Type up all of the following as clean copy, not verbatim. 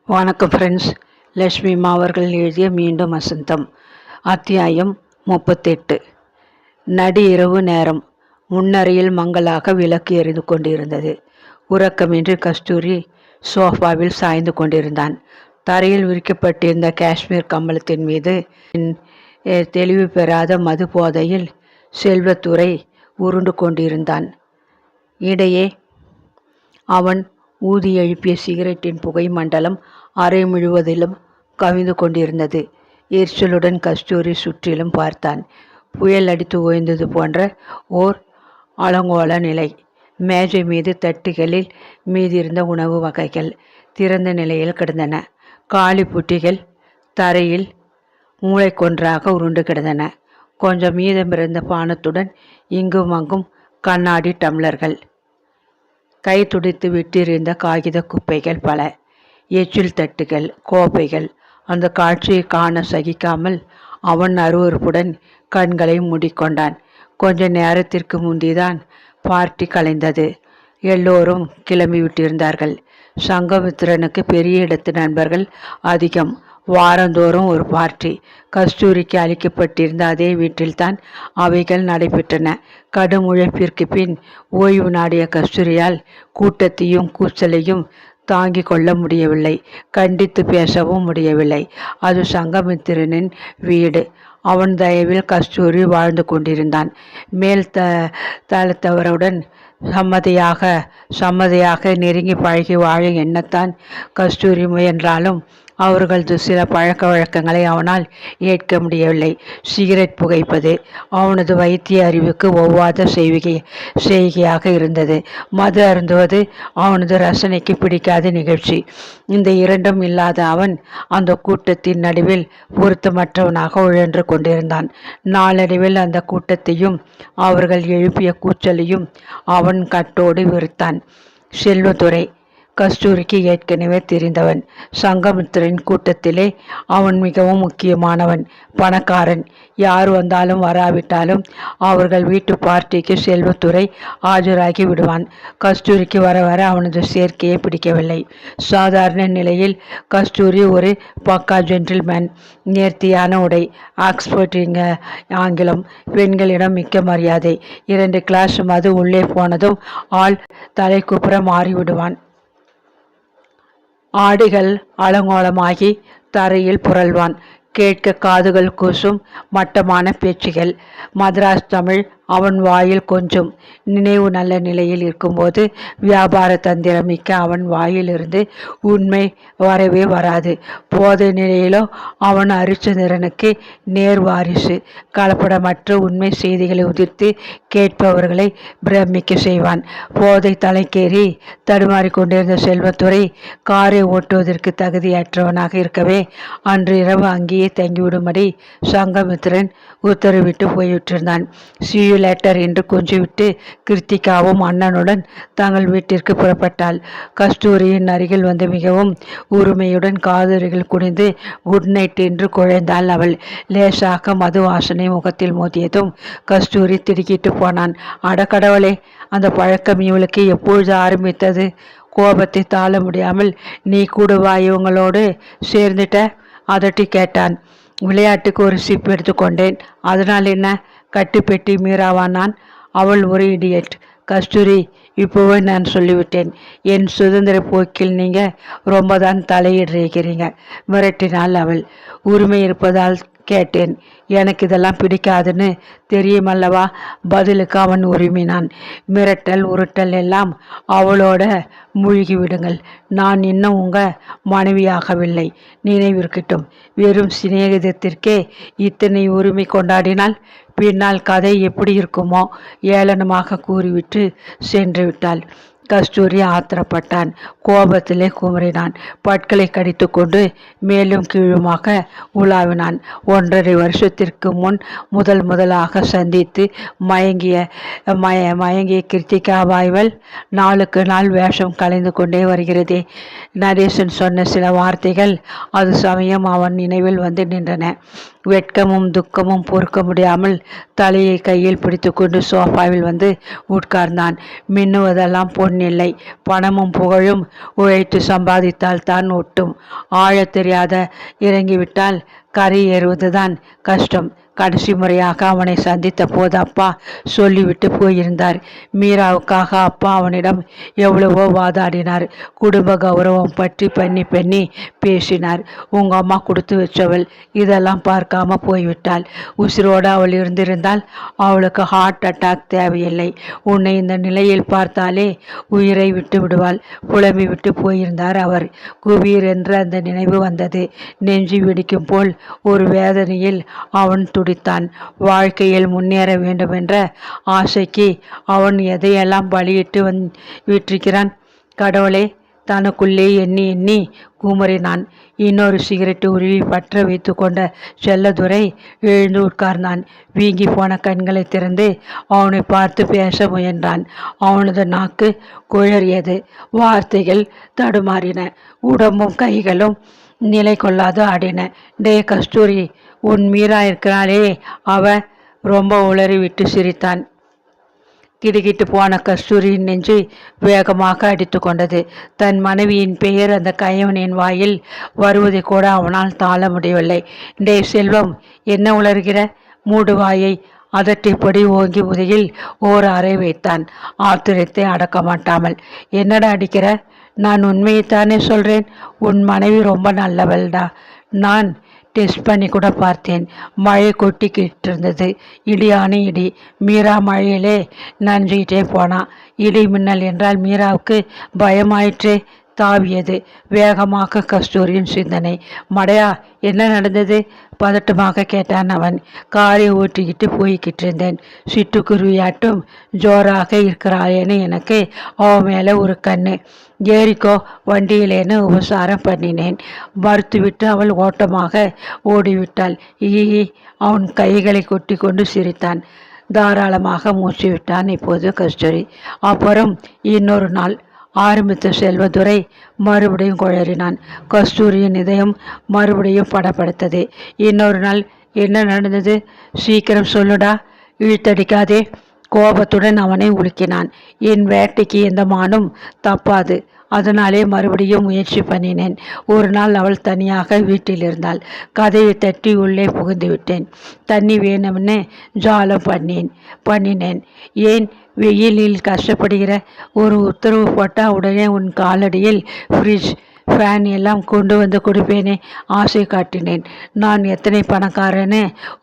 வணக்கம் ஃப்ரெண்ட்ஸ். லக்ஷ்மிமா அவர்கள் எழுதிய மீண்டும் வசந்தம். அத்தியாயம் 38. நடு இரவு நேரம். முன்னறையில் மங்களாக விளக்கு எரிந்து கொண்டிருந்தது. உறக்கமின்றி கஸ்தூரி சோஃபாவில் சாய்ந்து கொண்டிருந்தான். தரையில் விரிக்கப்பட்டிருந்த காஷ்மீர் கம்பளத்தின் மீது தெளிவு பெறாத மது போதையில் செல்வத்துறை உருண்டு கொண்டிருந்தான். இடையே அவன் ஊதி எழுப்பிய சிகரெட்டின் புகை மண்டலம் அறை முழுவதிலும் கவிந்து கொண்டிருந்தது. எரிச்சலுடன் கஸ்தூரி சுற்றிலும் பார்த்தான். புயல் அடித்து ஓய்ந்தது போன்ற ஓர் அலங்கோல நிலை. மேஜை மீது தட்டுகளில் மீதிருந்த உணவு வகைகள் திறந்த நிலையில் கிடந்தன. காலி புட்டிகள் தரையில் மூளைக்கொன்றாக உருண்டு கிடந்தன. கொஞ்சம் மீதமிருந்த பானத்துடன் இங்கும் அங்கும் கண்ணாடி டம்ளர்கள், கை துடித்து விட்டிருந்த காகித குப்பைகள் பல, எச்சில் தட்டுகள், கோப்பைகள். அந்த காட்சியை காண சகிக்காமல் அவன் அருவருப்புடன் கண்களை மூடிக்கொண்டான். கொஞ்ச நேரத்திற்கு முந்திதான் பார்ட்டி கலைந்தது. எல்லோரும் கிளம்பிவிட்டிருந்தார்கள். சங்கமித்திரனுக்கு பெரிய இடத்து நண்பர்கள் அதிகம். வாரந்தோறும் ஒரு பார்ட்டி. கஸ்தூரிக்கு அளிக்கப்பட்டிருந்த அதே வீட்டில்தான் அவைகள் நடைபெற்றன. கடும் உழைப்பிற்கு பின் ஓய்வு நாடிய கஸ்தூரியால் கூட்டத்தையும் கூச்சலையும் தாங்கிக் கொள்ள முடியவில்லை. கண்டித்து பேசவும் முடியவில்லை. அது சங்கமித்திரனின் வீடு. அவன் தயவில் கஸ்தூரி வாழ்ந்து கொண்டிருந்தான். மேல் தளத்தவருடன் சம்மதியாக நெருங்கி பழகி வாழ எண்ணத்தான் கஸ்தூரி முயன்றாலும் அவர்களது சில பழக்க வழக்கங்களை அவனால் ஏற்க முடியவில்லை. சிகரெட் புகைப்பது அவனது வைத்திய அறிவுக்கு ஒவ்வாத செய்கையாக இருந்தது. மது அருந்துவது அவனது ரசனைக்கு பிடிக்காத நிகழ்ச்சி. இந்த இரண்டும் இல்லாத அவன் அந்த கூட்டத்தின் நடுவில் பொருத்தமற்றவனாக உழன்று கொண்டிருந்தான். நாளடைவில் அந்த கூட்டத்தையும் அவர்கள் எழுப்பிய கூச்சலையும் அவன் கட்டோடு வெறுத்தான். செல்வத்துறை கஸ்தூரிக்கு ஏற்கனவே தெரிந்தவன். சங்கமித்திரன் கூட்டத்திலே அவன் மிகவும் முக்கியமானவன், பணக்காரன். யார் வந்தாலும் வராவிட்டாலும் அவர்கள் வீட்டு பார்ட்டிக்கு செல்வத்துறை ஆஜராகி விடுவான். கஸ்தூரிக்கு வர வர அவனது சேர்க்கையை பிடிக்கவில்லை. சாதாரண நிலையில் கஸ்தூரி ஒரு பக்கா ஜென்டில்மேன். நேர்த்தியான உடை, ஆக்ஸ்போர்ட் ஆங்கிலம், பெண்களிடம் மிக்க மரியாதை. 2 கிளாஸ் மது உள்ளே போனதும் ஆள் தலைக்குப்புற மாறிவிடுவான். ஆடைகள் அலங்கோலமாகி தரையில் புரள்வான். கேட்க காதுகள் கூசும் மட்டமான பேச்சுகள். மദ്രാஸ் தமிழ் அவன் வாயில் கொஞ்சம். நினைவு நல்ல நிலையில் இருக்கும்போது வியாபார தந்திரம் மிக்க அவன் வாயிலிருந்து உண்மை வரவே வராது. போதை நிலையிலோ அவன் அரிச்சந்திரனுக்கு நேர் வாரிசு. கலப்படமற்ற உண்மை செய்திகளை உதிர்த்து கேட்பவர்களை பிரமிக்க செய்வான். போதை தலைக்கேறி தடுமாறிக்கொண்டிருந்த செல்வத்துறை காரை ஓட்டுவதற்கு தகுதியற்றவனாக இருக்கவே அன்று இரவு அங்கேயே தங்கிவிடும்படி சங்கமித்திரன் உத்தரவிட்டு போய்விட்டிருந்தான். லேட்டர் என்று கொஞ்சிவிட்டு கிருத்திகாவும் அண்ணனுடன் தங்கள் வீட்டிற்கு புறப்பட்டாள். கஸ்தூரியின் அருகில் வந்து மிகவும் உரிமையுடன் காதறிகள் குனிந்து குட் நைட் என்று குழைந்தாள் அவள். லேசாக மது வாசனை முகத்தில் மோதியதும் கஸ்தூரி திடுக்கிட்டு போனான். அடக்கடவுளே, அந்த பழக்கம் இவளுக்கு எப்பொழுது ஆரம்பித்தது? கோபத்தை தாழ முடியாமல் நீ கூடுவா இவங்களோடு சேர்ந்துட்ட? அதட்டி கேட்டான். விளையாட்டுக்கு ஒரு சிப் எடுத்துக்கொண்டேன். அதனால் என்ன? கட்டுப்பெட்டி மீறாவா நான்? அவள் ஒரு இடியட். கஸ்தூரி, இப்போவே நான் சொல்லிவிட்டேன். என் சுதந்திர போக்கில் நீங்கள் ரொம்ப தான் தலையிடுறீங்க, மிரட்டினாள் அவள். உரிமை இருப்பதால் கேட்டேன். எனக்கு இதெல்லாம் பிடிக்காதுன்னு தெரியுமல்லவா? பதிலுக்கு அவன் உரிமினான். மிரட்டல் உருட்டல் எல்லாம் அவளோட மூழ்கி விடுங்கள். நான் இன்னும் உங்கள் மனைவியாகவில்லை, நினைவிருக்கட்டும். வெறும் சிநேகிதத்திற்கே இத்தனை உரிமை கொண்டாடினால் பின்னால் கதை எப்படி இருக்குமோ? ஏளனமாக கூறிவிட்டு சென்று விட்டாள். கஸ்தூரி ஆத்திரப்பட்டான். கோபத்திலே குமரினான். பற்களை கடித்து கொண்டு மேலும் கீழுமாக உலாவினான். 1.5 வருஷத்திற்கு முன் முதலாக சந்தித்து மயங்கிய கிருத்திகா வாய்வல் நாளுக்கு நாள் வேஷம் கலைந்து கொண்டே வருகிறதே. நரேசன் சொன்ன சில வார்த்தைகள் அது சமயம் அவன் நினைவில் வந்து நின்றன. வெட்கமும் துக்கமும் பொறுக்க முடியாமல் தலையை கையில் பிடித்துக்கொண்டு சோஃபாவில் வந்து உட்கார்ந்தான். மின்னுவதெல்லாம் பொன் இல்லை, பணமும் புகழும் உழைத்து சம்பாதித்தால் தான் ஒட்டும். ஆழத் தெரியாத இறங்கிவிட்டால் கரை ஏறுவதுதான் கஷ்டம். கடைசி முறையாக அவனை சந்தித்த போது அப்பா சொல்லிவிட்டு போயிருந்தார். மீராவுக்காக அப்பா அவனிடம் எவ்வளவோ வாதாடினார். குடும்ப கௌரவம் பற்றி பண்ணி பேசினார். உங்க அம்மா கொடுத்து வச்சவள், இதெல்லாம் பார்க்காம போய்விட்டாள். உசிரோடு அவள் இருந்திருந்தால் அவளுக்கு ஹார்ட் அட்டாக் தேவையில்லை. உன்னை இந்த நிலையில் பார்த்தாலே உயிரை விட்டு விடுவாள். புலம்பி விட்டு போயிருந்தார் அவர். குபீர் என்று அந்த நினைவு வந்தது. நெஞ்சு வெடிக்கும் போல் ஒரு வேதனையில் அவன் துடித்தான். வாழ்க்கையில் முன்னேற வேண்டுமென்ற ஆசைக்கு அவன் எதையெல்லாம் பலியிட்டு விட்டிருக்கிறான். கடவுளே, தனக்குள்ளே எண்ணி எண்ணி குமரினான். இன்னொரு சிகரெட்டு உருவி பற்ற வைத்து கொண்ட செல்லதுரை எழுந்து உட்கார்ந்தான். வீங்கி போன கண்களை திறந்து அவனை பார்த்து பேச முயன்றான். அவனது நாக்கு குழறியது. வார்த்தைகள் தடுமாறின. உடம்பும் கைகளும் நிலை கொள்ளாது ஆடின. டே கஸ்தூரி, உன் மீரா இருக்கிறாளே, அவ ரொம்ப உளறி விட்டு சிரித்தான். கிடுகிட்டு போன கஸ்தூரியின் நெஞ்சு வேகமாக அடித்து கொண்டது. தன் மனைவியின் பெயர் அந்த கயவனின் வாயில் வருவதை கூட அவனால் தாழ முடியவில்லை. டே செல்வம், என்ன உளறுகிற? மூடு வாயை. அதட்டிப்படி ஓங்கி முதுகில் ஓர் அறை வைத்தான். ஆத்திரத்தை அடக்க மாட்டாமல். என்னடா அடிக்கிற? நான் உண்மையைத்தானே சொல்கிறேன். உன் மனைவி ரொம்ப நல்லவள்டா. நான் டெஸ்ட் பண்ணி கூட பார்த்தேன். மழை கொட்டிக்கிட்டு இருந்தது. இடியான இடி. மீரா மழையிலே நனைஞ்சிக்கிட்டே போனா. இடி மின்னல் என்றால் மீராவுக்கு பயமாயிற்றே. தாவியது வேகமாக கஸ்தூரியின் சிந்தனை. மடையா, என்ன நடந்தது? பதட்டமாக கேட்டான் அவன். காரை ஓட்டிக்கிட்டு போய்கிட்டு இருந்தேன். சிட்டுக்குருவியாட்டும் ஜோராக இருக்கிறாளேன்னு எனக்கு அவன் மேலே ஒரு கண்ணு. ஏறிக்கோ வண்டியிலேன்னு உபசாரம் பண்ணினேன். மறுத்துவிட்டு அவள் ஓட்டமாக ஓடிவிட்டாள். ஈ, அவன் கைகளை கொட்டி கொண்டு சிரித்தான். தாராளமாக மூச்சு விட்டான் இப்போது கஸ்தூரி. அப்புறம் இன்னொரு நாள் ஆரம்பித்த செல்வதுரை மறுபடியும் குழறினான். கஸ்தூரியின் இதயம் மறுபடியும் படப்படுத்தது. இன்னொரு நாள் என்ன நடந்தது? சீக்கிரம் சொல்லுடா, இழுத்தடிக்காதே. கோபத்துடன் அவனை உலுக்கினான். என் வேட்டைக்கு எந்த மானும் தப்பாது. அதனாலே மறுபடியும் முயற்சி பண்ணினேன். ஒரு நாள் அவள் தனியாக வீட்டில் இருந்தாள். கதையை தட்டி உள்ளே புகுந்து விட்டேன். தண்ணி வேணும்னு ஜாலம் பண்ணினேன். ஏன் வெயிலில் கஷ்டப்படுகிற? ஒரு உத்தரவு போட்டால் உடனே உன் காலடியில் ஃப்ரிட்ஜ் ஃபேன் எல்லாம் கொண்டு வந்து கொடுப்பேனே. ஆசை காட்டினேன். நான் எத்தனை பணக்காரன்னு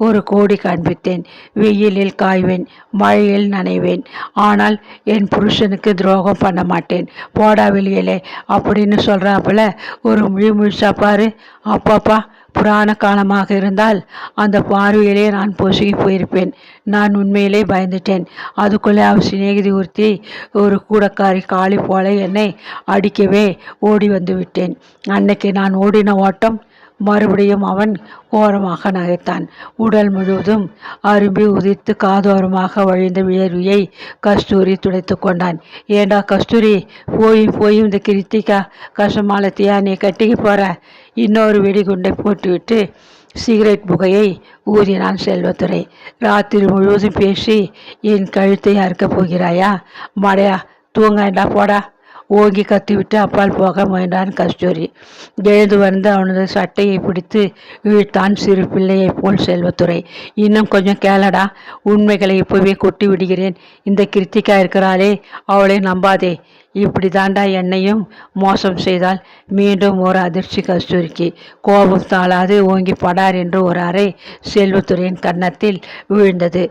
ஒரு கோடி காண்பித்தேன். வெயிலில் காய்வேன், மழையில் நனைவேன். ஆனால் என் புருஷனுக்கு துரோகம் பண்ண மாட்டேன். போடா வெளியிலே அப்படின்னு சொல்கிறாப்புல ஒரு முழிச்சா பாரு. அப்பாப்பா, புராண காலமாக இருந்தால் அந்த பார்வையிலே நான் பொசுகி போயிருப்பேன். நான் உண்மையிலே பயந்துட்டேன். அதுக்குள்ளே அவள் சிநேகிதி ஒருத்தி, ஒரு கூடக்காரி காளி போல என்னை அடிக்கவே ஓடி வந்து விட்டேன். அன்னைக்கு நான் ஓடின ஓட்டம். மறுபடியும் அவன் ஓரமாக நகைத்தான். உடல் முழுவதும் அரும்பி உதிர்த்து காதோரமாக வழிந்த வியர்வியை கஸ்தூரி துடைத்து கொண்டான். ஏண்டா கஸ்தூரி, போய் இந்த கிருத்திகா கசமாலத்தியா நீ கட்டிக்கு போற? இன்னொரு வெடிகுண்டை போட்டுவிட்டு சிகரெட் புகையை ஊதினான் செல்வத்துறை. ராத்திரி முழுவதும் பேசி என் கழுத்தை அறுக்கப் போகிறாயா? மடையா, தூங்கண்டா போடா. ஓங்கி கத்திவிட்டு அப்பால் போக முயன்றான் கஸ்தூரி. எழுந்து வந்து அவனது சட்டையை பிடித்து இழுத்தான் சிறு பிள்ளையைப் போல் செல்வத்துறை. இன்னும் கொஞ்சம் கேளடா, உண்மைகளை இப்போவே கொட்டி விடுகிறேன். இந்த கிருத்திகா இருக்கிறாளே, அவளை நம்பாதே. இப்படி தாண்டா என்னையும் மோசம் செய்தால். மீண்டும் ஒரு அதிர்ச்சி கஸ்தூரிக்கு. கோபம் தாளாது ஓங்கி படார் என்று ஒரு அறை செல்வத்துறையின் கன்னத்தில் விழுந்தது.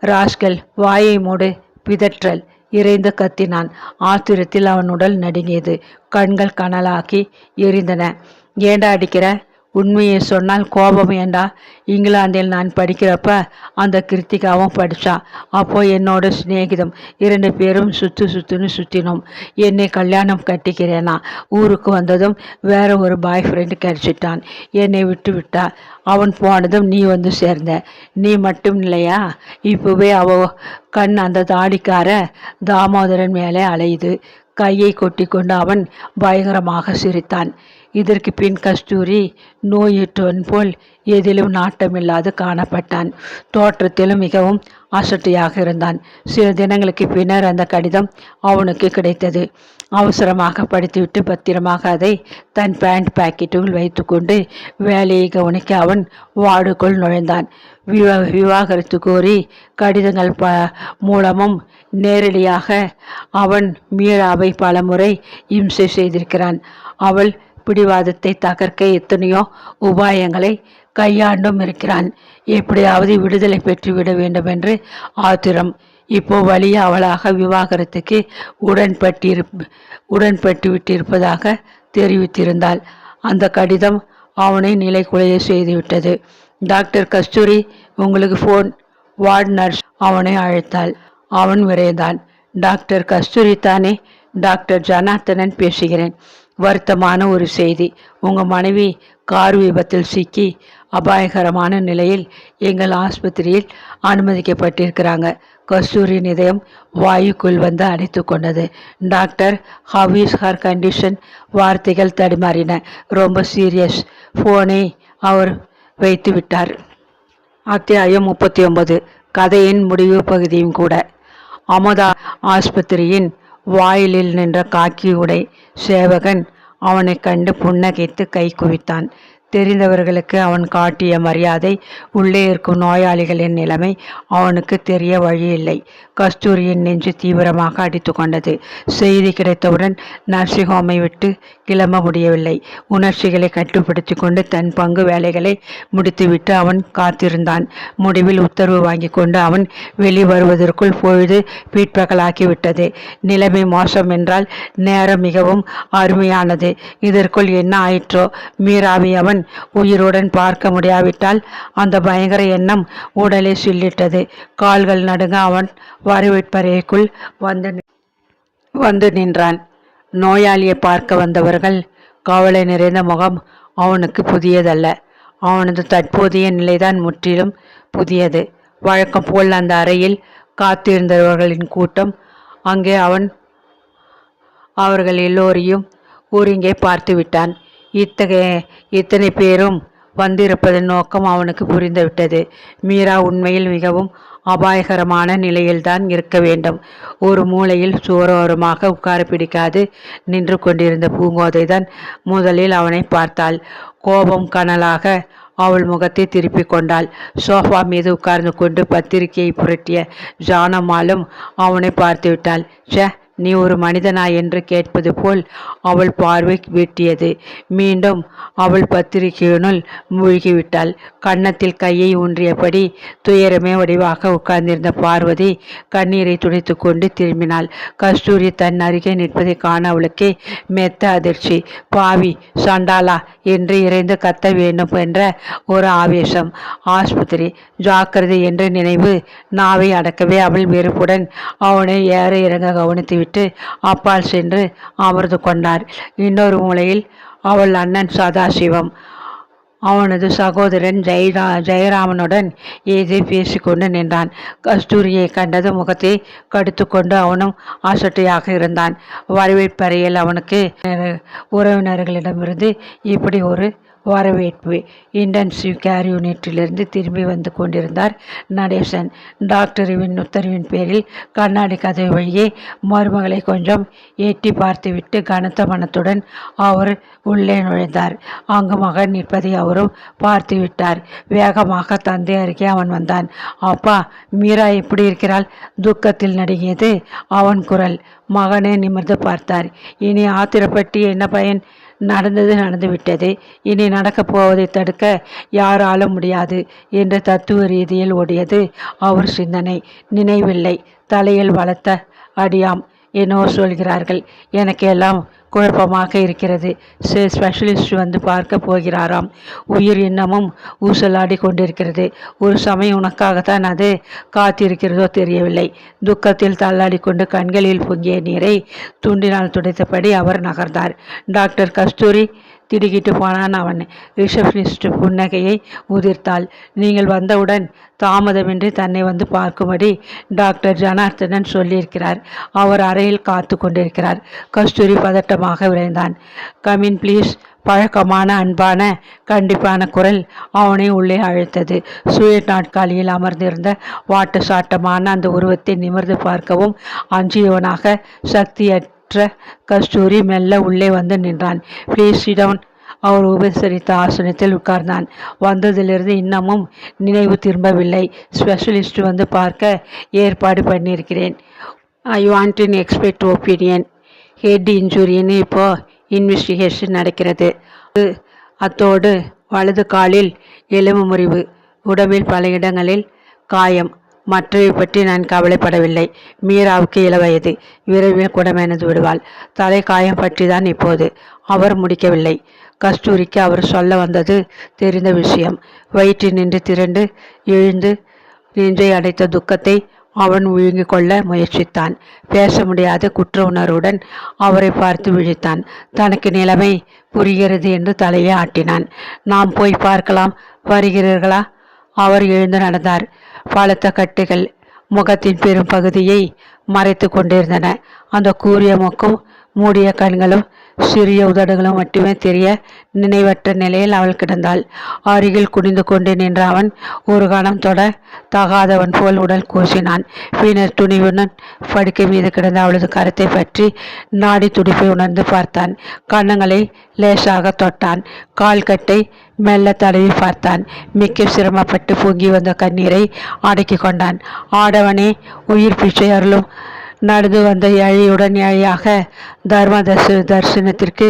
ராஸ்கல், வாயை மூடு. பிதற்றல். இறைந்து கத்தினான். ஆத்திரத்தில் அவன் உடல் நடுங்கியது. கண்கள் கனலாக்கி எரிந்தன. ஏண்டா அடிக்கிற? உண்மையை சொன்னால் கோபம் ஏண்டா? இங்கிலாந்தில் நான் படிக்கிறப்ப அந்த கிருத்திகாவும் படித்தா. அப்போ என்னோட சிநேகிதம். 2 பேரும் சுற்றுன்னு சுற்றினோம். என்னை கல்யாணம் கட்டிக்கிறேனா? ஊருக்கு வந்ததும் வேற ஒரு பாய் ஃப்ரெண்டு கிடைச்சிட்டான். என்னை விட்டு விட்டா. அவன் போனதும் நீ வந்து சேர்ந்த. நீ மட்டும் இல்லையா, இப்போவே அவ கண் அந்த தாடிக்கார தாமோதரன் மேலே அலையுது. கையை கொட்டி கொண்டு அவன் பயங்கரமாக சிரித்தான். இதற்கு பின் கஸ்தூரி நோயுற்றவன் போல் எதிலும் நாட்டமில்லாது காணப்பட்டான். தோற்றத்திலும் மிகவும் அசட்டையாக இருந்தான். சில தினங்களுக்கு பின்னர் அந்த கடிதம் அவனுக்கு கிடைத்தது. அவசரமாக படித்துவிட்டு பத்திரமாக அதை தன் பேண்ட் பாக்கெட்டுக்குள் வைத்துக்கொண்டு வேலையை கவனிக்க அவன் வார்டுக்குள் நுழைந்தான். விவாகரத்து கோரி கடிதங்கள் மூலமும் நேரடியாக அவன் மீராவை பலமுறை இம்சை செய்திருக்கிறான். அவள் பிடிவாதத்தை தகர்க்க எத்தனையோ உபாயங்களை கையாண்டும் இருக்கிறான். எப்படியாவது விடுதலை பெற்றுவிட வேண்டும் என்று ஆத்திரம். இப்போ வழிய அவளாக விவாகரத்துக்கு உடன்பட்டு விட்டிருப்பதாக தெரிவித்திருந்தாள். அந்த கடிதம் அவனை நிலைக்குலைய செய்துவிட்டது. டாக்டர் கஸ்தூரி, உங்களுக்கு ஃபோன். வார்டு நர்ஸ் அவனை அழைத்தாள். அவன் விரைந்தான். டாக்டர் கஸ்தூரி தானே? டாக்டர் ஜனார்த்தனன் பேசுகிறேன். வருத்தமான ஒரு செய்தி. உங்கள் மனைவி கார் விபத்தில் சிக்கி அபாயகரமான நிலையில் எங்கள் ஆஸ்பத்திரியில் அனுமதிக்கப்பட்டிருக்கிறாங்க. கஸ்தூரியின் இதயம் வாயுக்குள் வந்து அடைத்து கொண்டது. Doctor, how is her condition? வார்த்தைகள் தடுமாறின. ரொம்ப சீரியஸ். ஃபோனை அவர் வைத்து விட்டார். அத்தியாயம் 39. கதையின் முடிவு பகுதியும் கூட. அமுதா ஆஸ்பத்திரியின் வாயிலில் நின்ற காக்கி உடை சேவகன் அவனை கண்டு புன்னகைத்து கை குவித்தான். தெரிந்தவர்களுக்கு அவன் காட்டிய மரியாதை, உள்ளே இருக்கும் நோயாளிகளின் நிலைமை அவனுக்கு தெரிய வழியில்லை. கஸ்தூரியின் நெஞ்சு தீவிரமாக அடித்து கொண்டது. செய்தி கிடைத்தவுடன் நர்சிங் ஹோமை விட்டு கிளம்ப முடியவில்லை. உணர்ச்சிகளை கட்டுப்படுத்தி கொண்டு தன் பங்கு வேலைகளை முடித்துவிட்டு அவன் காத்திருந்தான். முடிவில் உத்தரவு வாங்கி கொண்டு அவன் வெளிவருவதற்குள் பொழுது பிற்பகலாக்கிவிட்டது. நிலைமை மோசம் என்றால் நேரம் மிகவும் அருமையானது. இதற்குள் என்ன ஆயிற்றோ? மீராவை அவன் உயிருடன் பார்க்க முடியாவிட்டால் அந்த பயங்கர எண்ணம் உடலை சில்லிட்டது. கால்கள் நடுங்க அவன் வரவேற்பறைக்குள் வந்து நின்றான். நோயாளியை பார்க்க வந்தவர்கள் கவலை நிறைந்த முகம் அவனுக்கு புதியதல்ல. அவனது தற்போதைய நிலைதான் முற்றிலும் புதியது. வழக்கம் போல் அந்த அறையில் காத்திருந்தவர்களின் கூட்டம். அங்கே அவன் அவர்கள் எல்லோரையும் ஒருங்கே பார்த்து விட்டான். இத்தனை பேரும் வந்திருப்பதன் நோக்கம் அவனுக்கு புரிந்துவிட்டது. மீரா உண்மையில் மிகவும் அபாயகரமான நிலையில்தான் இருக்க வேண்டும். ஒரு மூலையில் சோரோரமாக உட்கார பிடிக்காது நின்று கொண்டிருந்த பூங்கோதை தான் முதலில் அவனை பார்த்தாள். கோபம் கனலாக அவள் முகத்தை திருப்பிக் கொண்டாள். சோஃபா மீது உட்கார்ந்து கொண்டு பத்திரிகையை புரட்டிய ஜானம்மாளும் அவனை பார்த்து விட்டாள். ச்சே, நீ ஒரு மனிதனா என்று கேட்பது போல் அவள் பார்வை வெட்டியது. மீண்டும் அவள் பத்திரிகையினுள் மூழ்கிவிட்டாள். கன்னத்தில் கையை ஊன்றியபடி துயரமே வடிவாக உட்கார்ந்திருந்த பார்வதி கண்ணீரை துடைத்து கொண்டு திரும்பினாள். கஸ்தூரி தன் அருகே நிற்பதை காண அவளுக்கே மெத்த அதிர்ச்சி. பாவி, சண்டாலா என்று இறைந்து கத்த வேண்டும் என்ற ஒரு ஆவேசம். ஆஸ்பத்திரி, ஜாக்கிரதை என்ற நினைவு நாவை அடக்கவே அவள் வெறுப்புடன் அவனை ஏற இறங்க கவனித்துவிட்டு அப்பால் சென்று அமர்ந்து கொண்டார். இன்னொரு மூலையில் அவள் அண்ணன் சதாசிவம் அவனது சகோதரன் ஜெயராமனுடன் ஏதோ பேசிக்கொண்டு நின்றான். கஸ்தூரியை கண்டது முகத்தை கடித்து கொண்டு அவனும் அசட்டையாக இருந்தான். வரவேற்பறையில் அவனுக்கு உறவினர்களிடமிருந்து இப்படி ஒரு வரவேற்பு. இன்டென்சிவ் கேர் யூனிட்டிலிருந்து திரும்பி வந்து கொண்டிருந்தார் நடேசன். டாக்டரின் உத்தரவின் பேரில் கண்ணாடி கதவு வழியே மருமகளை கொஞ்சம் எட்டி பார்த்துவிட்டு கனத்த மனத்துடன் அவர் உள்ளே நுழைந்தார். அங்கு மகன் நிற்பதை அவரும் பார்த்து விட்டார். வேகமாக தந்தை அருகே அவன் வந்தான். அப்பா, மீரா எப்படி இருக்கிறாள்? துக்கத்தில் நடுங்கியது அவன் குரல். மகனை நிமிர்ந்து பார்த்தார். இனி ஆத்திரப்பட்டு என்ன பயன்? நடந்தது நடந்துவிட்டது. இனி நடக்கப் போவதை தடுக்க யாராலும் முடியாது என்று தத்துவ ரீதியில் ஓடியது அவர் சிந்தனை. நினைவில்லை. தலையில் வளர்த்த அடியாம் என்னோ சொல்கிறார்கள். எனக்கு எல்லாம் குழப்பமாக இருக்கிறது. ஸ்பெஷலிஸ்ட் வந்து பார்க்க போகிறாராம். உயிர் இன்னமும் ஊசலாடி கொண்டிருக்கிறது. ஒரு சமயம் உனக்காகத்தான் அது காத்திருக்கிறதோ தெரியவில்லை. துக்கத்தில் தள்ளாடி கொண்டு கண்களில் பொங்கிய நீரை துண்டினால் துடைத்தபடி அவர் நகர்ந்தார். டாக்டர் கஸ்தூரி, திடுக்கிட்டு போனான் அவன். ரிசப்ஷனிஸ்ட் புன்னகையை உதிர்த்தாள். நீங்கள் வந்தவுடன் தாமதமின்றி தன்னை வந்து பார்க்கும்படி டாக்டர் ஜனார்த்தனன் சொல்லியிருக்கிறார். அவர் அறையில் காத்து கொண்டிருக்கிறார். கஸ்தூரி பதட்டமாக விரைந்தான். Come in please. பழக்கமான அன்பான கண்டிப்பான குரல் அவனை உள்ளே அழைத்தது. சுய நாட்காலியில் அமர்ந்திருந்த வாட்டு சாட்டமான அந்த உருவத்தை நிமிர்ந்து பார்க்கவும் அஞ்சியவனாக சக்தியற்ற கஸ்தூரி மெல்ல உள்ளே வந்து நின்றான். Please sit down. அவர் உபசரித்த ஆசனத்தில் உட்கார்ந்தான். வந்ததிலிருந்து இன்னமும் நினைவு திரும்பவில்லை. ஸ்பெஷலிஸ்ட் வந்து பார்க்க ஏற்பாடு பண்ணியிருக்கிறேன். I want an expert opinion. Head இன்ஜுரின்னு இப்போ இன்வெஸ்டிகேஷன் நடக்கிறது. அத்தோடு வலது காலில் எலும்பு முறிவு, உடம்பில் பல இடங்களில் காயம். மற்றவை பற்றி நான் கவலைப்படவில்லை. மீராவுக்கு இளவயது, விரைவில் குணமடைந்து விடுவாள். தலை காயம் பற்றி தான் இப்போது. அவர் முடிக்கவில்லை. கஸ்தூரிக்கு அவர் சொல்ல வந்தது தெரிந்த விஷயம். வயிற்றில் நின்று திரண்டு எழுந்து நெஞ்சை அடைத்த துக்கத்தை அவன் விழுங்கிக் கொள்ள முயற்சித்தான். பேச முடியாத குற்ற உணர்வுடன் அவரை பார்த்து விழித்தான். தனக்கு நிலைமை புரிகிறது என்று தலையை ஆட்டினான். நாம் போய் பார்க்கலாம், வருகிறீர்களா? அவர் எழுந்து நடந்தார். பலத்த கட்டுகள் முகத்தின் பெரும் பகுதியை மறைத்து கொண்டிருந்தன. அந்த கூரிய மூக்கும் மூடிய கண்களும் சிறிய உதடுகளும் மட்டுமே தெரிய நினைவற்ற நிலையில் அவள் கிடந்தாள். அருகில் குனிந்து கொண்டு நின்ற அவன் ஒரு கணம் தொட தகாதவன் போல் உடல் கூசினான். பின்னர் துணிவுடன் படுக்கை மீது கிடந்த அவளது கரத்தை பற்றி நாடி துடிப்பை உணர்ந்து பார்த்தான். கன்னங்களை லேசாக தொட்டான். கால் கட்டை மெல்ல தடவி பார்த்தான். மிக்க சிரமப்பட்டு பொங்கி வந்த கண்ணீரை அடக்கி கொண்டான். ஆடவனே, உயிர் பிச்சை அருளும். நடந்து வந்த ஏழையுடன் ஏழையாக தர்ம தரிசனத்திற்கு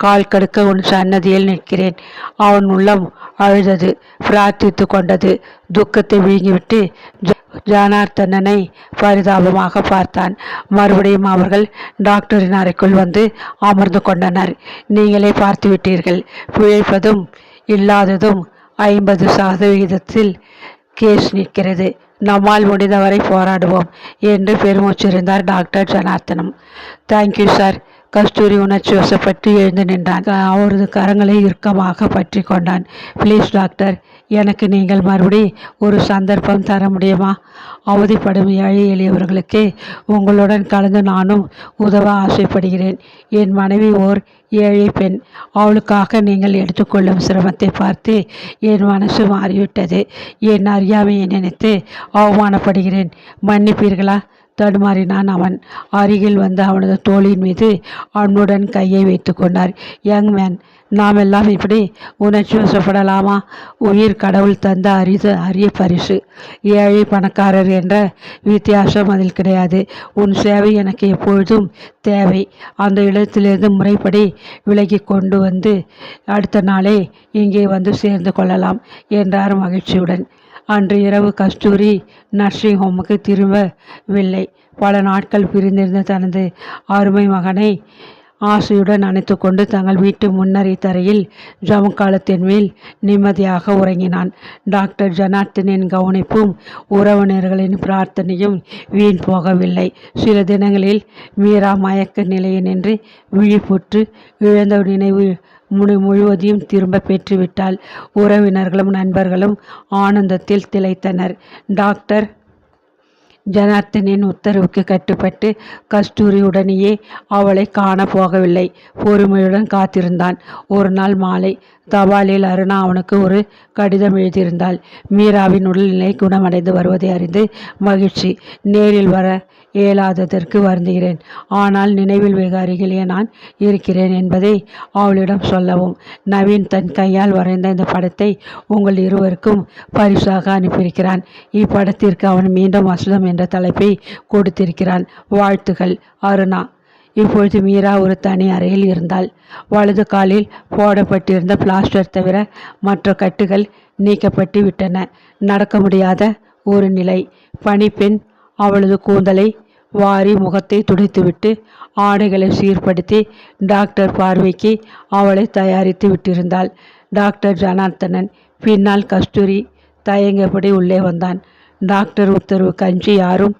கால் கடுக்க உன் சன்னதியில் நிற்கிறேன். அவன் உள்ளம் அழுதது, பிரார்த்தித்து கொண்டது. துக்கத்தை விழுங்கிவிட்டு ஜனார்த்தனனை பரிதாபமாக பார்த்தான். மறுபடியும் அவர்கள் டாக்டரின் அறைக்குள் வந்து அமர்ந்து கொண்டனர். நீங்களே பார்த்து விட்டீர்கள். பிழைப்பதும் இல்லாததும் 50% கேஸ் நிற்கிறது. நம்மால் முடிந்தவரை போராடுவோம் என்று பெருமூச்சிருந்தார் doctor Janardhanam. Thank you sir. Kasturi உணர்ச்சி வசப்பட்டு எழுந்து நின்றான். அவரது கரங்களை இறுக்கமாக பற்றி கொண்டான். ப்ளீஸ் டாக்டர், எனக்கு நீங்கள் மறுபடி ஒரு சந்தர்ப்பம் தர முடியுமா? அவதிப்படும் ஏழை எளியவர்களுக்கு உங்களுடன் கலந்து நானும் உதவ ஆசைப்படுகிறேன். என் மனைவி ஓர் ஏழை பெண். அவளுக்காக நீங்கள் எடுத்துக்கொள்ளும் சிரமத்தை பார்த்து என் மனசு மாறிவிட்டது. என் அறியாமையை நினைத்து அவமானப்படுகிறேன். மன்னிப்பீர்களா? தடுமாறினான் அவன். அருகில் வந்து அவனது தோளின் மீது அவனுடன் கையை வைத்து கொண்டார். யங் மேன், நாம் எல்லாம் இப்படி உணர்ச்சி வசப்படலாமா? உயிர் கடவுள் தந்த அரிய பரிசு. ஏழை பணக்காரர் என்ற வித்தியாசம் அதில் கிடையாது. உன் சேவை எனக்கு எப்பொழுதும் தேவை. அந்த இடத்திலிருந்து முறைப்படி விலகி கொண்டு வந்து அடுத்த நாளே இங்கே வந்து சேர்ந்து கொள்ளலாம் என்றார் மகிழ்ச்சியுடன். அன்று இரவு கஸ்தூரி நர்சிங் ஹோமுக்கு திரும்பவில்லை. பல நாட்கள் பிரிந்திருந்த தனது அருமை மகனை ஆசையுடன் அணைத்து கொண்டு தங்கள் வீட்டு முன்னறை தரையில் ஜமுக்காலத்தின் மேல் நிம்மதியாக உறங்கினான். டாக்டர் ஜனார்த்தனின் கவனிப்பும் உறவினர்களின் பிரார்த்தனையும் வீண் போகவில்லை. சில தினங்களில் மீரா மயக்க நிலையினின்று விழிப்புற்று இழந்த நினைவு முழுவதையும் திரும்ப பெற்றுவிட்டாள். உறவினர்களும் நண்பர்களும் ஆனந்தத்தில் திளைத்தனர். டாக்டர் ஜனார்த்தனின் உத்தரவுக்கு கட்டுப்பட்டு கஸ்தூரி உடனேயே அவளை காண போகவில்லை. பொறுமையுடன் காத்திருந்தான். ஒரு நாள் மாலை தபாலில் அருணா அவனுக்கு ஒரு கடிதம் எழுதியிருந்தாள். மீராவின் உடல்நிலை குணமடைந்து வருவதை அறிந்து மகிழ்ச்சி. நேரில் வர இயலாததற்கு வருந்துகிறேன். ஆனால் நினைவில் வெகு அருகிலே நான் இருக்கிறேன் என்பதை அவளிடம் சொல்லவும். நவீன் தன் கையால் வரைந்த இந்த படத்தை உங்கள் இருவருக்கும் பரிசாக அனுப்பியிருக்கிறான். இப்படத்திற்கு அவன் மீண்டும் வசதம் என்ற தலைப்பை கொடுத்திருக்கிறான். வாழ்த்துகள், அருணா. இப்பொழுது மீரா ஒரு தனி அறையில் இருந்தாள். வலது காலில் போடப்பட்டிருந்த பிளாஸ்டர் தவிர மற்ற கட்டுகள் நீக்கப்பட்டு விட்டன. நடக்க முடியாத ஒரு நிலை. பணிப்பெண் அவளது கூந்தலை வாரி முகத்தை துடைத்துவிட்டு ஆடைகளை சீர்படுத்தி டாக்டர் பார்வைக்கு அவளை தயாரித்து விட்டிருந்தாள். டாக்டர் ஜனார்த்தனன் பின்னால் கஸ்தூரி தயங்கியபடி உள்ளே வந்தான். டாக்டர் உத்தரவு கஞ்சி யாரும்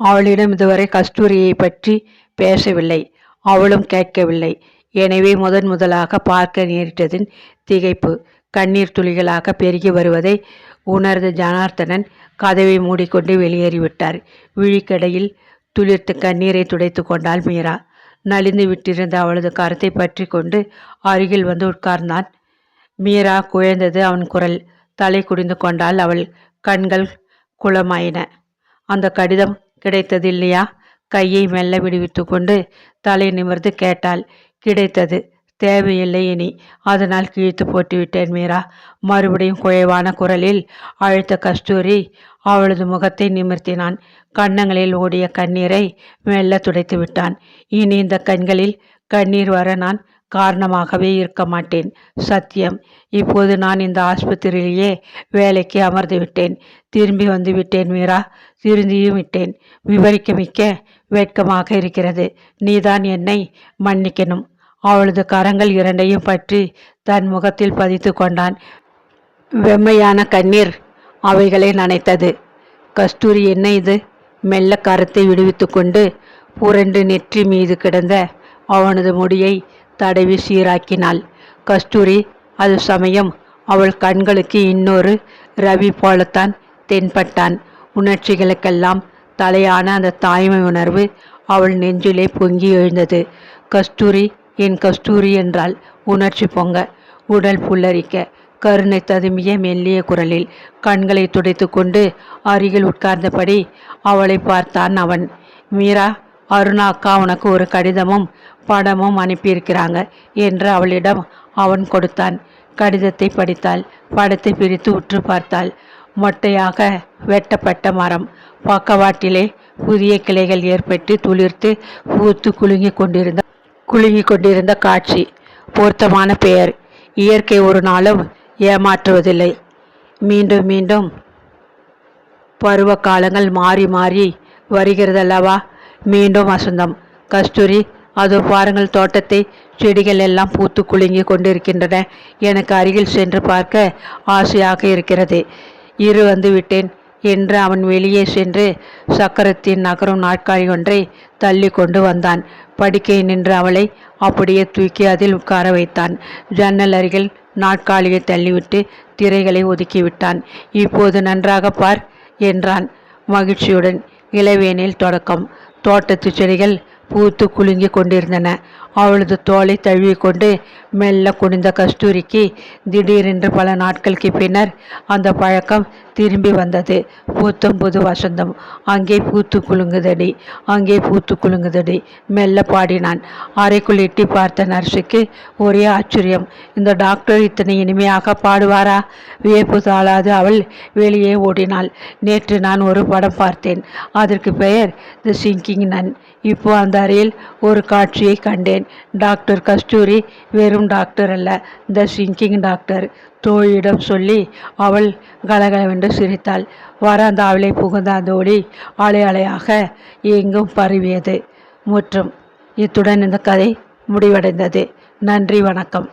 அவளிடம் இதுவரை கஸ்தூரியை பற்றி பேசவில்லை. அவளும் கேட்கவில்லை. எனவே முதலாக பார்க்க நேரிட்டதின் திகைப்பு கண்ணீர் துளிகளாக பெருகி வருவதை உணர்ந்த ஜனார்த்தனன் கதவை மூடிக்கொண்டு வெளியேறிவிட்டார். விழிக்கடையில் துளிர்த்த கண்ணீரை துடைத்து கொண்டாள் மீரா. நலிந்து விட்டிருந்த அவளது கரத்தை பற்றி கொண்டு அருகில் வந்து உட்கார்ந்தான். மீரா குழைந்தது அவன் குரல். தலை குடிந்து கொண்டால் அவள் கண்கள் குளமாயின. அந்த கடிதம் கிடைத்தது இல்லையா? கையை மெல்ல விடுவித்து கொண்டு தலை நிமிர்ந்து கேட்டாள். கிடைத்தது. தேவையில்லை இனி. அதனால் கிழித்து போட்டுவிட்டேன் மீரா. மறுபடியும் குழைவான குரலில் அழைத்த கஸ்தூரி அவளது முகத்தை நிமிர்த்தினான். கன்னங்களில் ஓடிய கண்ணீரை மெல்ல துடைத்து விட்டான். இனி இந்த கண்களில் கண்ணீர் வர நான் காரணமாகவே இருக்க மாட்டேன். சத்தியம். இப்போது நான் இந்த ஆஸ்பத்திரியிலேயே வேலைக்கு அமர்ந்து விட்டேன். திரும்பி வந்து விட்டேன் மீரா. திருந்தியும் விட்டேன். விவரிக்க மிக்க வெட்கமாக இருக்கிறது. நீதான் என்னை மன்னிக்கணும். அவளது கரங்கள் இரண்டையும் பற்றி தன் முகத்தில் பதித்து கொண்டான். வெம்மையான கண்ணீர் அவைகளை நனைத்தது. கஸ்தூரி, என்ன இது? மெல்ல கரத்தை விடுவித்து கொண்டு புரண்டு நெற்றி மீது கிடந்த அவனது முடியை தடவி சீராக்கினாள். கஸ்தூரி. அது சமயம் அவள் கண்களுக்கு இன்னொரு ரவி போலத்தான் தென்பட்டான். உணர்ச்சிகளுக்கெல்லாம் தலையான அந்த தாய்மை உணர்வு அவள் நெஞ்சிலே பொங்கி எழுந்தது. கஸ்தூரி, என் கஸ்தூரி என்றாள் உணர்ச்சி பொங்க, உடல் புல்லரிக்க. கருணை ததும்பிய மெல்லிய குரலில் கண்களை துடைத்து கொண்டு அருகில் உட்கார்ந்தபடி அவளை பார்த்தான் அவன். மீரா, அருணா அக்கா உனக்கு ஒரு கடிதமும் படமும் அனுப்பியிருக்கிறாங்க என்று அவளிடம் அவன் கொடுத்தான். கடிதத்தை படித்தாள். படத்தை பிரித்து உற்று பார்த்தாள். மொட்டையாக வெட்டப்பட்ட மரம். பக்கவாட்டிலே புதிய கிளைகள் ஏற்பட்டு துளிர்த்து பூத்து குலுங்கி கொண்டிருந்த காட்சி. பொருத்தமான பெயர். இயற்கை ஒரு நாளும் ஏமாற்றுவதில்லை. மீண்டும் மீண்டும் பருவ காலங்கள் மாறி மாறி வருகிறதல்லவா? மீண்டும் வசந்தம். கஸ்தூரி, அதோ பாருங்கள், தோட்டத்தை செடிகள் எல்லாம் பூத்து குலுங்கி கொண்டிருக்கின்றன. எனக்கு அருகில் சென்று பார்க்க ஆசையாக இருக்கிறது. வந்து விட்டேன் என்று அவன் வெளியே சென்று சக்கரத்தின் நகரும் நாட்காலி ஒன்றை தள்ளி கொண்டு வந்தான். படுக்கை நின்று அவளை அப்படியே தூக்கி அதில் உட்கார வைத்தான். ஜன்னல் அருகில் நாட்காலியை தள்ளிவிட்டு திரைகளை ஒதுக்கிவிட்டான். இப்போது நன்றாக பார் என்றான் மகிழ்ச்சியுடன். இளவேனில் தொடக்கம். தோட்டத்து செடிகள் பூத்து குலுங்கி கொண்டிருந்தன. அவளது தோலை தழுவிக்கொண்டு மெல்ல குனிந்த கஸ்தூரிக்கு திடீரென்று பல நாட்களுக்கு பின்னர் அந்த பழக்கம் திரும்பி வந்தது. புத்தம் புது வசந்தம். அங்கே பூத்து குலுங்குதடி, அங்கே பூத்து குலுங்குதடி மெல்ல பாடினான். அறைக்குள் எட்டி பார்த்த நர்ஸுக்கு ஒரே ஆச்சரியம். இந்த டாக்டர் இத்தனை இனிமையாக பாடுவாரா? வியப்பு தாளாது அவள் வெளியே ஓடினாள். நேற்று நான் ஒரு படம் பார்த்தேன். அதற்கு பெயர் தி சிங்கிங் நன். இப்போ அந்த அறையில் ஒரு காட்சியை கண்டேன். டாக்டர் கஸ்தூரி வெறும் டாக்டர் அல்ல, த சிங்கிங் டாக்டர். தோழியிடம் சொல்லி அவள் கலகலவென்று சிரித்தாள். வராந்தாவிலே புகுந்த அந்த ஒளி அலை அலையாக எங்கும் பரவியது. முற்றும். இத்துடன் இந்த கதை முடிவடைந்தது. நன்றி, வணக்கம்.